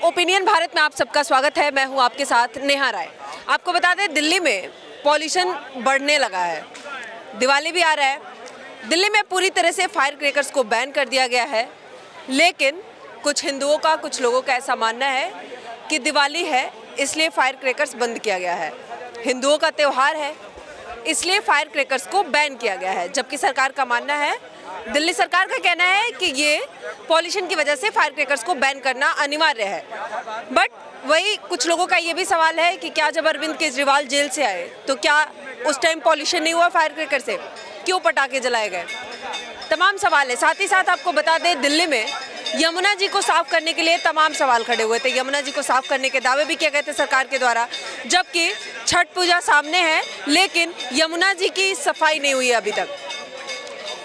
Opinion Bharat में आप सबका स्वागत है। मैं हूं आपके साथ नेहा राय। आपको बता दें, दिल्ली में पॉल्यूशन बढ़ने लगा है। दिवाली भी आ रहा है। दिल्ली में पूरी तरह से फायर क्रैकर्स को बैन कर दिया गया है, लेकिन कुछ हिंदुओं का, कुछ लोगों का ऐसा मानना है कि दिवाली है इसलिए फायर क्रैकर्स बंद किया गया है। हिंदुओं का त्यौहार है इसलिए फायर क्रैकर्स को बैन किया गया है, जबकि सरकार का मानना है, दिल्ली सरकार का कहना है कि ये पॉल्यूशन की वजह से फायर क्रैकर्स को बैन करना अनिवार्य है। बट वही कुछ लोगों का ये भी सवाल है कि क्या जब अरविंद केजरीवाल जेल से आए तो क्या उस टाइम पॉल्यूशन नहीं हुआ फायर क्रैकर से? क्यों पटाखे जलाए गए? तमाम सवाल है। साथ ही साथ आपको बता दें, दिल्ली में यमुना जी को साफ करने के लिए तमाम सवाल खड़े हुए थे। यमुना जी को साफ करने के दावे भी किए गए थे सरकार के द्वारा, जबकि छठ पूजा सामने है लेकिन यमुना जी की सफाई नहीं हुई अभी तक।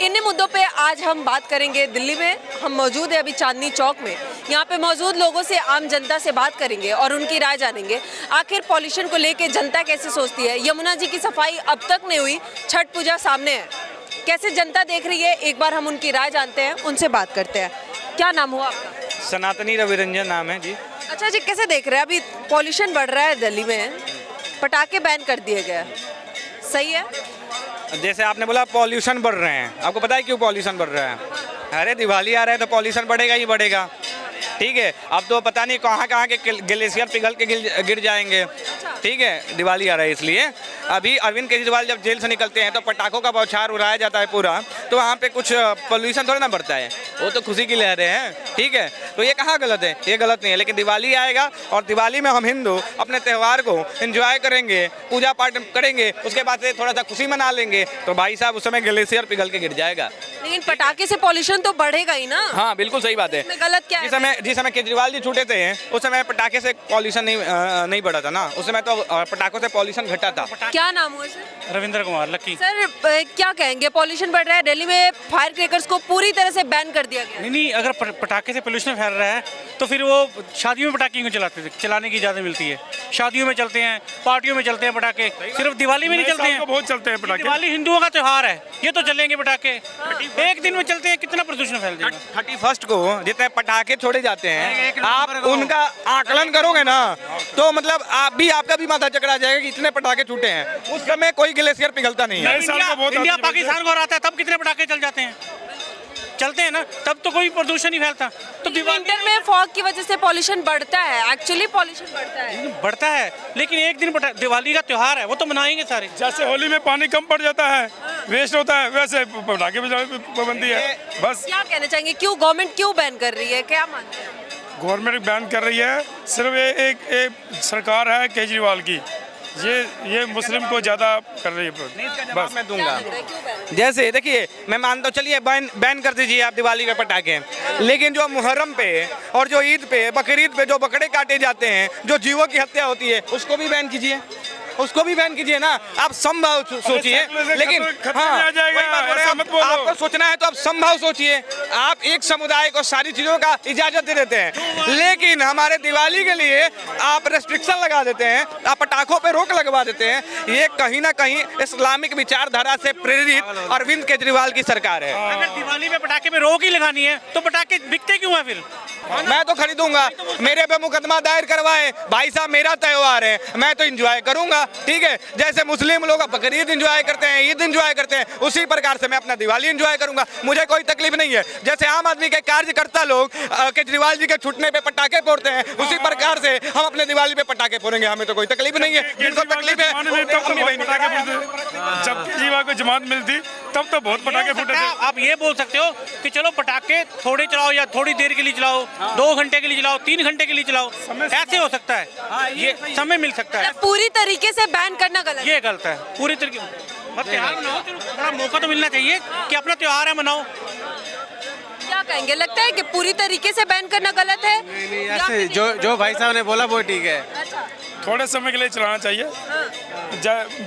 इन्हीं मुद्दों पे आज हम बात करेंगे। दिल्ली में हम मौजूद है अभी चांदनी चौक में। यहाँ पे मौजूद लोगों से, आम जनता से बात करेंगे और उनकी राय जानेंगे। आखिर पॉल्यूशन को लेके जनता कैसे सोचती है? यमुना जी की सफाई अब तक नहीं हुई, छठ पूजा सामने है, कैसे जनता देख रही है? एक बार हम उनकी राय जानते हैं, उनसे बात करते हैं। क्या नाम हुआ आपका? सनातनी रविरंजन नाम है जी। अच्छा जी, कैसे देख रहे हैं? अभी पॉल्यूशन बढ़ रहा है दिल्ली में, पटाखे बैन कर दिए गए, सही है? जैसे आपने बोला पॉल्यूशन बढ़ रहे हैं, आपको पता है क्यों पॉल्यूशन बढ़ रहा है? अरे दिवाली आ रहा है तो पॉल्यूशन बढ़ेगा ही बढ़ेगा। ठीक है, अब तो पता नहीं कहाँ के ग्लेशियर पिघल के गिर जाएंगे। ठीक है, दिवाली आ रहा है इसलिए। अभी अरविंद केजरीवाल जब जेल से निकलते हैं तो पटाखों का बौछार उड़ाया जाता है पूरा, तो वहाँ पे कुछ पोल्यूशन थोड़ा ना बढ़ता है, वो तो खुशी की लहरें हैं। ठीक है, तो ये कहाँ गलत है? ये गलत नहीं है। लेकिन दिवाली आएगा और दिवाली में हम हिंदू अपने त्यौहार को एंजॉय करेंगे, पूजा पाठ करेंगे, उसके बाद से थोड़ा सा खुशी मना लेंगे, तो भाई साहब उस समय ग्लेशियर पिघल के गिर जाएगा। लेकिन पटाखे से पॉल्यूशन तो बढ़ेगा ही ना। हाँ बिल्कुल सही बात है। गलत क्या है? जिस समय केजरीवाल जी छूटे थे उस समय पटाखे से पॉल्यूशन नहीं बढ़ा था ना, उस समय तो पटाखों से पॉल्यूशन घटा था। क्या नाम हुआ सर? रविंद्र कुमार लक्की। सर क्या कहेंगे, पॉल्यूशन बढ़ रहा है दिल्ली में, फायर क्रैकर्स को पूरी तरह से बैन कर दिया गया। नहीं, अगर पटाखे से पोल्यूशन फैल रहा है तो फिर वो शादियों में पटाखे क्यों चलाते थे? चलाने की इजाजत मिलती है, शादियों में चलते हैं, पार्टियों में चलते हैं पटाखे, सिर्फ दिवाली में नहीं चलते हैं। बहुत चलते हैं पटाखे। दिवाली हिंदुओं का त्यौहार है, ये तो चलेंगे पटाखे। एक दिन में चलते हैं, कितना प्रदूषण फैल जाएगा। 31 को जितने पटाखे छोड़े जाते हैं, आप उनका आकलन करोगे ना तो मतलब आपका भी माथा चकरा जाएगा कि इतने पटाखे छूटे हैं। उस समय कोई ग्लेशियर पिघलता नहीं है। इंडिया पाकिस्तान को हराता है तब कितने पटाखे चलते हैं ना, तब तो कोई प्रदूषण नहीं फैलता। तो विंटर में फॉग की वजह से पॉल्यूशन बढ़ता है, एक्चुअली पॉल्यूशन बढ़ता है, लेकिन एक दिन दिवाली का त्योहार है, वो तो मनाएंगे सारे। जैसे होली में पानी कम पड़ जाता है, वेस्ट होता है, वैसे पटाखे पे पाबंदी है। बस क्या कहना चाहेंगे, क्यों गवर्नमेंट क्यों बैन कर रही है? क्या मानते हैं? गवर्नमेंट बैन कर रही है, सिर्फ एक सरकार है केजरीवाल की, ये मुस्लिम को ज्यादा कर रही है। बस मैं दूंगा। जैसे देखिए, मैं मानता हूँ, चलिए बैन कर दीजिए आप दिवाली के पटाखे, लेकिन जो मुहर्रम पे और जो ईद पे, बकरीद पे जो बकरे काटे जाते हैं, जो जीवों की हत्या होती है, उसको भी बैन कीजिए, उसको भी बैन कीजिए ना। आप संभव सोचिए, लेकिन हाँ, आपको सोचना है तो आप संभव सोचिए। आप एक समुदाय को सारी चीजों का इजाजत दे देते हैं, लेकिन हमारे दिवाली के लिए आप रेस्ट्रिक्शन लगा देते हैं, आप पटाखों पे रोक लगवा देते हैं। ये कहीं ना कहीं इस्लामिक विचारधारा से प्रेरित अरविंद केजरीवाल की सरकार है। अगर दिवाली में पटाखे पे रोक ही लगानी है तो पटाखे बिकते क्यों है फिर? मैं तो खरीदूंगा, मेरे पे मुकदमा दायर करवाए, भाई साहब मेरा त्योहार है, मैं तो एंजॉय करूंगा। ठीक है, जैसे मुस्लिम लोग बकरीद एंजॉय करते हैं, ईद एंजॉय करते हैं, उसी प्रकार से मैं अपना दिवाली एंजॉय करूंगा, मुझे कोई तकलीफ नहीं है। जैसे आम आदमी के कार्यकर्ता लोग केजरीवाल जी के छूटने पे पटाखे फोड़ते हैं, उसी प्रकार से हम अपने दिवाली पे पटाखे फोड़ेंगे, हमें तो कोई तकलीफ नहीं है। जिनको तकलीफ है जब केजरीवाल को जमानत मिलती तब तो बहुत पटाखे फूटे थे। आप ये बोल सकते हो कि चलो पटाखे थोड़े चलाओ या थोड़ी देर के लिए चलाओ, 2 घंटे के लिए चलाओ, 3 घंटे के लिए चलाओ, ऐसे हो सकता है, ये समय मिल सकता है। पूरी तरीके से बैन करना गलत, ये गलत है पूरी तरीके। त्योहार मनाओ, थोड़ा मौका तो मिलना चाहिए कि अपना त्योहार है, मनाओ। क्या कहेंगे, लगता है कि पूरी तरीके से बैन करना गलत है? नहीं, ऐसे जो भाई साहब ने बोला वो ठीक है। अच्छा, थोड़े समय के लिए चलाना चाहिए।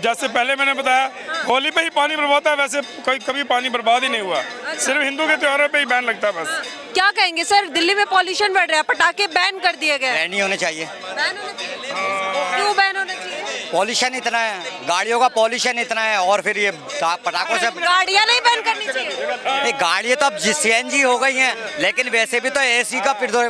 जैसे पहले मैंने बताया, होली पे ही पानी बर्बाद है, वैसे कभी पानी बर्बाद ही नहीं हुआ। सिर्फ हिंदू के त्योहारों पे ही बैन लगता है बस। क्या कहेंगे सर, दिल्ली में पॉल्यूशन बढ़ रहा है, पटाखे बैन कर दिए गए? बैन नहीं होने चाहिए। बैन होने चाहिए। क्यों बैन होने चाहिए? पॉल्यूशन इतना है, गाड़ियों का पॉल्यूशन इतना है, और फिर ये पटाखों से गाड़ियां नहीं बैन करनी चाहिए। गाड़ियाँ तो अब सीएनजी हो गई हैं, लेकिन वैसे भी तो एसी का फिर तो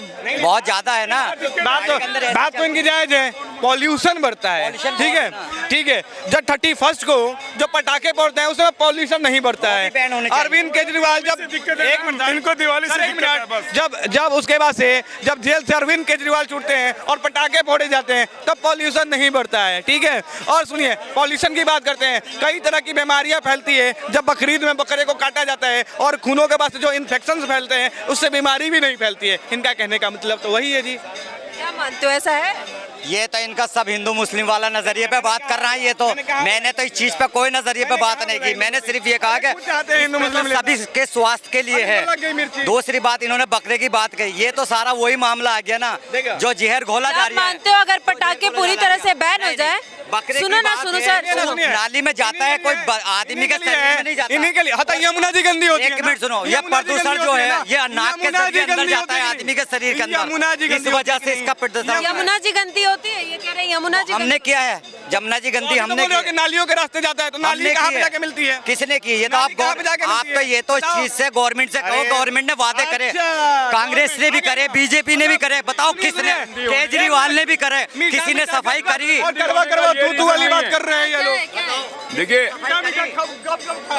बहुत ज्यादा है ना। बात तो इनकी जायज है, पॉल्यूशन बढ़ता है, ठीक है ठीक है। जब 31 को जो पटाखे फोड़ते हैं उसमें पॉल्यूशन नहीं बढ़ता है। बैन होने चाहिए। अरविंद केजरीवाल जब एक मिनट इनको दिवाली से सर, एक दिक्कत है मिनट, बस। जब उसके बाद से जब जेल से अरविंद केजरीवाल छूटते हैं और पटाखे फोड़े जाते हैं तब पॉल्यूशन नहीं बढ़ता है, ठीक है। और सुनिए, पॉल्यूशन की बात करते हैं, कई तरह की बीमारियां फैलती है जब बकरीद में बकरे को काटा जाता है, और खूनों के बाद से जो इन्फेक्शन फैलते हैं उससे बीमारी भी नहीं फैलती है। इनका कहने का मतलब तो वही है जी। क्या मानते हो, ऐसा है? ये तो इनका सब हिंदू मुस्लिम वाला नजरिए पे बात कर रहा है। ये तो मैंने तो इस चीज पे कोई नजरिए पे बात नहीं की, मैंने सिर्फ ये कहा कि हिंदू मुस्लिम सभी के स्वास्थ्य के लिए है। दूसरी बात इन्होंने बकरे की बात कही, ये तो सारा वही मामला आ गया ना जो जहर घोला जा आप रही है। मानते हो अगर पटाखे पूरी तरह से बैन हो जाए? बकरे सुनो की ना, बात सुनो है, सर, सुनो। नाली में जाता है कोई आदमी के शरीर में नहीं जाता। इन्हीं के लिए हता यमुना जी गंदी होती है। एक मिनट सुनो, ये प्रदूषण जो है ये नाक के जरिए अंदर जाता है आदमी के शरीर के अंदर, इस वजह से इसका प्रदूषण। यमुना जी गंदी होती है, ये कह रहे हैं यमुना जी हमने किया है, जमुना जी गंदी हमने की है। नालियों के रास्ते जाता है तो नाली कहाँ पे जाके मिलती है? किसने की? ये तो नाली कहाँ पे जाके आप मिलती तो है? ये तो इस चीज से गवर्नमेंट से कहो, गवर्नमेंट ने वादे करे, कांग्रेस ने भी करे, बीजेपी ने भी करे, बताओ किसने? केजरीवाल ने भी करे, किसी ने सफाई करी? और करवा दूध वाली बात कर रहे हैं ये लोग। देखिए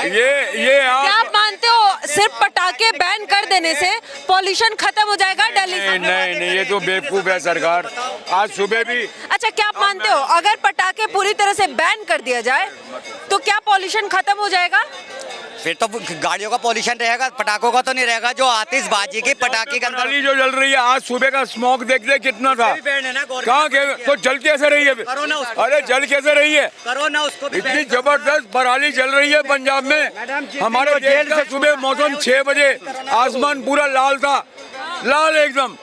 ये क्या आप मानते हो सिर्फ पटाखे बैन कर देने से पॉल्यूशन खत्म हो जाएगा दिल्ली से? नहीं, ये तो बेवकूफ है सरकार। आज सुबह भी अच्छा, क्या आप मानते हो अगर पटाखे पूरी तरह से बैन कर दिया जाए तो क्या पॉल्यूशन खत्म हो जाएगा? फिर तो गाड़ियों का पॉल्यूशन रहेगा, पटाखों का तो नहीं रहेगा। जो आतिशबाजी की पटाखे के अंदर नाली जो जल रही है, आज सुबह का स्मोक देख ले कितना था, कहाँ तो जल कैसे रही है? अरे जल कैसे रही है? करो ना उसको भी इतनी जबरदस्त पराली जल रही है पंजाब में। हमारे जेल का सुबह मौसम 6 बजे आसमान पूरा लाल था, लाल एकदम,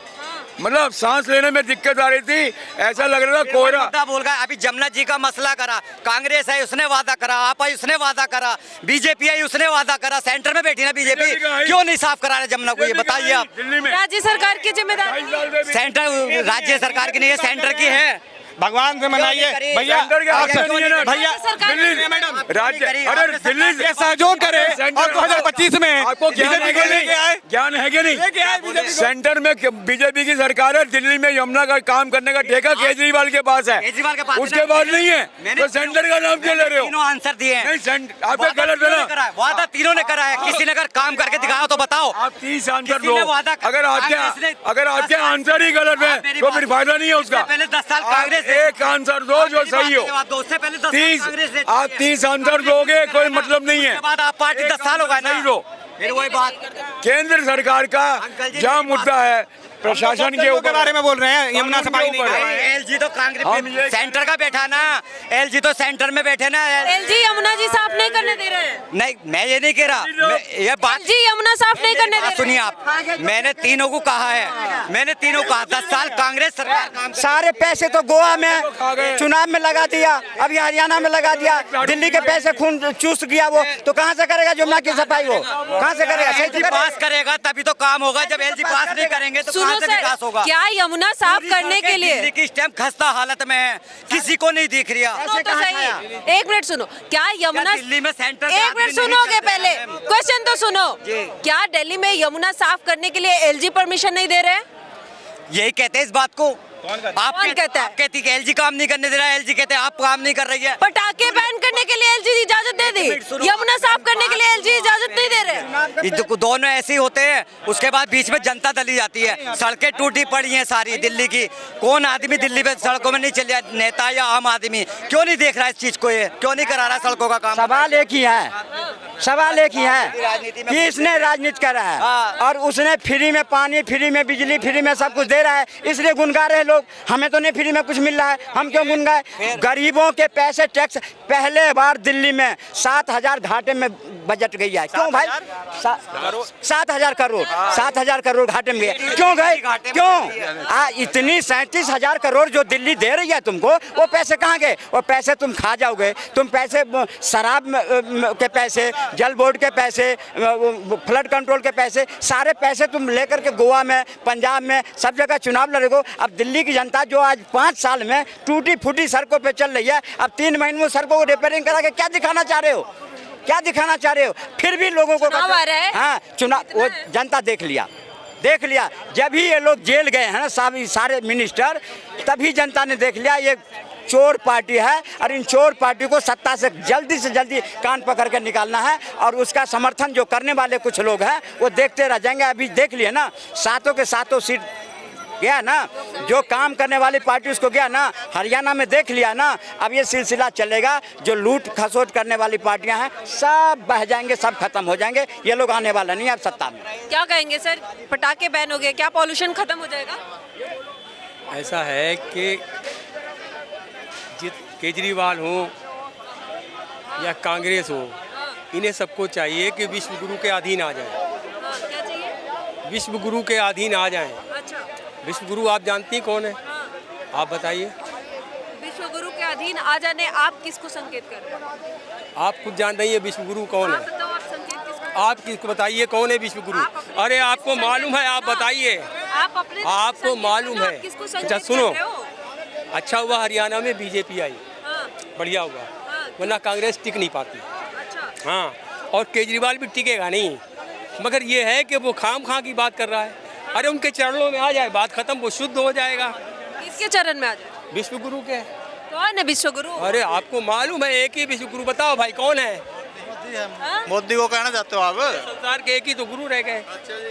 मतलब सांस लेने में दिक्कत आ रही थी, ऐसा लग रहा था कोहरा। मुद्दा बोल गया। अभी जमुना जी का मसला करा, कांग्रेस है उसने वादा करा, आप आई उसने वादा करा, बीजेपी आई उसने वादा करा, सेंटर में बैठी ना बीजेपी, क्यों नहीं साफ करा रहे जमुना को? ये बताइए आप। दिल्ली में राज्य सरकार की जिम्मेदारी। सेंटर राज्य सरकार की नहीं है, सेंटर की है। भगवान से मनाइए भैया, भैया दिल्ली मैडम राज्य, अरे दिल्ली से सहयोग करे और 2025 में आपको ज्ञान है क्या लेके आए? नहीं? ज्ञान है क्या नहीं? सेंटर में बीजेपी की सरकार है, दिल्ली में यमुना का काम करने का ठेका केजरीवाल के पास है, केजरीवाल के पास उसके बाद नहीं है, तो सेंटर का नाम क्यों ले रहे हो? तीनों आंसर दिए हैं। नहीं, आपका गलत है ना। वादा तीनों ने करा है, किसी ने अगर काम करके दिखाया तो बताओ। आप 30 आंसर किसी दो, ने वादा कर- अगर आपके आंसर ही गलत है तो फिर फायदा नहीं है उसका। पहले 10 साल कांग्रेस एक आंसर दो जो सही हो। उससे पहले 10 साल 30 कांग्रेस ने आप 30 आंसर दोगे कोई मतलब नहीं है। उसके बाद आप पार्टी 10 साल हो गए ना, सही दो। फिर वही बात। केंद्र सरकार का जहाँ मुद्दा है प्रशासन के ऊपर बारे में बोल रहे हैं, यमुना सफाई नहीं कर रहे हैं। एलजी तो कांग्रेस सेंटर का बैठा ना, एलजी तो सेंटर में बैठे ना। एलजी यमुना जी साफ नहीं करने दे रहे हैं। नहीं, मैं ये नहीं कह रहा, ये बात एलजी यमुना साफ नहीं करने दे रहे। सुनिए आप, मैंने तीनों को कहा है, मैंने तीनों कहा 10 साल कांग्रेस सरकार काम सारे पैसे तो गोवा में चुनाव में लगा दिया, अभी हरियाणा में लगा दिया, दिल्ली के पैसे खून चूस गया वो, तो कहाँ से करेगा जमुना की सफाई? वो कहाँ से करेगा? सही एलजी पास करेगा तभी तो काम होगा, जब एलजी पास नहीं करेंगे तो सुनो कहाँ से सर, विकास होगा? क्या यमुना साफ करने के लिए दिल्ली की स्टैम्प खस्ता हालत में है, किसी को नहीं दिख रहा। तो सही, एक मिनट सुनो, क्या यमुना दिल्ली में सेंटर पे एक आदमी मिनट नहीं सुनोगे चल पहले, रहे हैं। क्वेश्चन तो सुनो। जी। क्या दिल्ली में यमुना साफ करने के लिए एलजी परमिशन नहीं दे रहे हैं? यही कहते हैं इस बात को। आप कौन कहता है? आप कहती कि एलजी काम नहीं करने दे रहा है, एलजी कहते हैं आप काम नहीं कर रही है। पटाखे बैन करने के लिए एलजी इजाजत दे दी, यमुना साफ करने के लिए एलजी इजाजत नहीं दे रहे। ये तो दोनों ऐसे ही होते हैं, उसके बाद बीच में जनता दली जाती है। सड़कें टूटी पड़ी हैं सारी दिल्ली की, कौन आदमी दिल्ली में सड़कों में नहीं चल रहा, नेता या आम आदमी क्यों नहीं देख रहा इस चीज को? ये क्यों नहीं करा रहा सड़कों का काम? सवाल एक ही है, सवाल एक ही है कि इसने राजनीति करा है और उसने फ्री में पानी, फ्री में बिजली, फ्री में सब कुछ दे रहा है, इसलिए गुनगा रहे लोग। हमें तो नहीं फ्री में कुछ मिल रहा है, हम क्यों गुनगाए? गरीबों के पैसे टैक्स, पहले बार दिल्ली में 7,000 घाटे में बजट गई है। क्यों भाई? 7,000 करोड़, 7,000 करोड़ घाटे में गए, क्यों गए? क्यों? इतनी 37,000 करोड़ जो दिल्ली दे रही है तुमको, वो पैसे कहाँ गए? वो पैसे तुम खा जाओगे, तुम पैसे शराब के पैसे, जल बोर्ड के पैसे, फ्लड कंट्रोल के पैसे, सारे पैसे तुम लेकर के गोवा में, पंजाब में सब जगह चुनाव लड़ेगो। अब दिल्ली की जनता जो आज 5 साल में टूटी फूटी सड़कों पे चल रही है, अब 3 महीने में सड़कों को रिपेयरिंग करा के क्या दिखाना चाह रहे हो? क्या दिखाना चाह रहे हो? फिर भी लोगों को चुनाव आ रहा है। हाँ, चुनाव वो जनता देख लिया। जब ही ये लोग जेल गए हैं ना सारे मिनिस्टर, तभी जनता ने देख लिया ये चोर पार्टी है और इन चोर पार्टी को सत्ता से जल्दी कान पकड़ के निकालना है। और उसका समर्थन जो करने वाले कुछ लोग हैं वो देखते रह जाएंगे। अभी देख लिए ना, 7 के 7 सीट गया ना, जो काम करने वाली पार्टी उसको गया ना, हरियाणा में देख लिया ना। अब ये सिलसिला चलेगा, जो लूट खसोट करने वाली पार्टियां हैं सब बह जाएंगे, सब खत्म हो जाएंगे। ये लोग आने वाला नहीं है अब सत्ता में। क्या कहेंगे सर, पटाखे बैन हो गए, क्या पॉल्यूशन खत्म हो जाएगा? ऐसा है कि केजरीवाल हो या कांग्रेस हो, इन्हें सबको चाहिए कि विश्व गुरु के अधीन आ जाएं। क्या चाहिए? विश्व गुरु के अधीन आ जाएं। अच्छा, विश्व गुरु आप जानती हैं कौन है? आप बताइए। विश्व गुरु के अधीन आ जाने आप किसको संकेत कर रहे हो? आप खुद जान रही है विश्व गुरु कौन आप है? बताओ, आप संकेत किसको? आप किसको बताइए कौन है विश्व गुरु? अरे आपको मालूम है, आप बताइए। आप अपने आपको संकेत मालूम करना, है। आप किसको अच्छा संकेत सुनो, कर रहे हो? अच्छा हुआ हरियाणा में बीजेपी आई, हाँ, बढ़िया हुआ, हाँ, वरना कांग्रेस टिक नहीं पाती। अच्छा, हाँ, और केजरीवाल भी टिकेगा नहीं। मगर ये है कि वो खाम खा की बात कर रहा है। अरे उनके चरणों में आ जाए, बात खत्म, वो शुद्ध हो जाएगा। किसके चरण में आ जाए? विश्व गुरु के। कौन है विश्व गुरु? अरे आपको मालूम है एक ही विश्व गुरु, बताओ भाई कौन है? हाँ? मोदी को कहना चाहते हो आप? संसार के एक ही तो गुरु रह गए,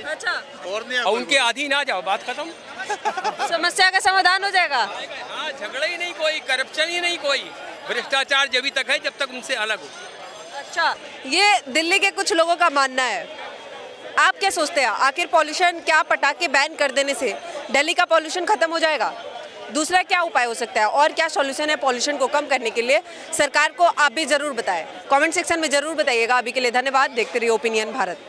अच्छा, और नहीं है और उनके अधीन आ जाओ, बात खत्म। समस्या का समाधान हो जाएगा। हाँ, झगड़ा ही नहीं कोई, करप्शन ही नहीं कोई, भ्रष्टाचार जब तक है जब तक उनसे अलग हो। अच्छा, ये दिल्ली के कुछ लोगों का मानना है। आप क्या सोचते हैं, आखिर पॉल्यूशन, क्या पटाखे बैन कर देने से दिल्ली का पॉल्यूशन खत्म हो जाएगा? दूसरा क्या उपाय हो सकता है और क्या सॉल्यूशन है पॉल्यूशन को कम करने के लिए? सरकार को आप भी जरूर बताएं, कमेंट सेक्शन में जरूर बताइएगा। अभी के लिए धन्यवाद। देखते रहिए ओपिनियन भारत।